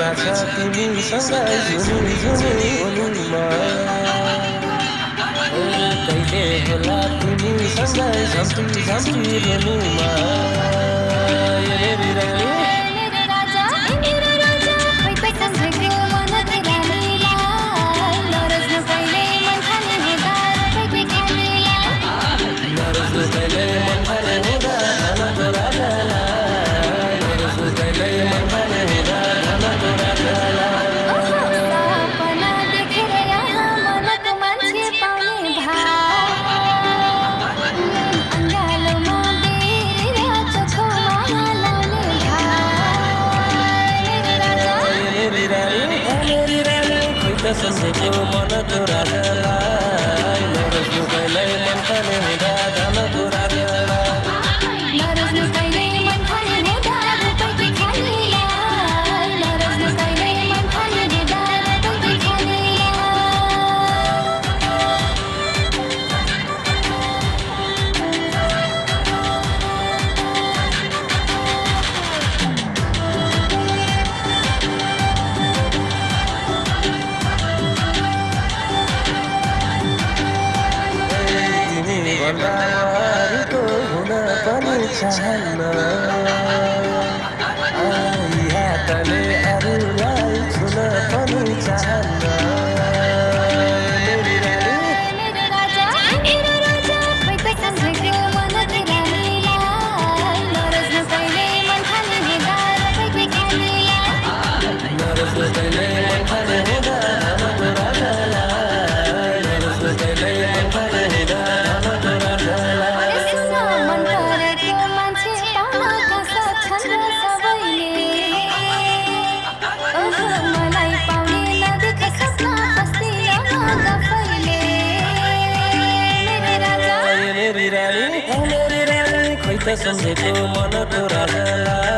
सपना छ तिमीसँगै जुनी जुनी उनीमा कहिले होला तिमीसँगै झम्टी झम्टी रुनुमा सम्झेको मन दुरालाई नरोज्नु कहिल्यै मन खाने हुँदा धन दुरालाई नरोज्नु कहिल्यै मन खाने हुँदा रुपैयाँ खानेलाई नरोज्नु कहिल्यै मन खाने हुँदा रुपैयाँ अरूको हुन पनि चाहन्न हातले अरूलाई छुन पनि चाहन्न सम्झेको मन दुरालाई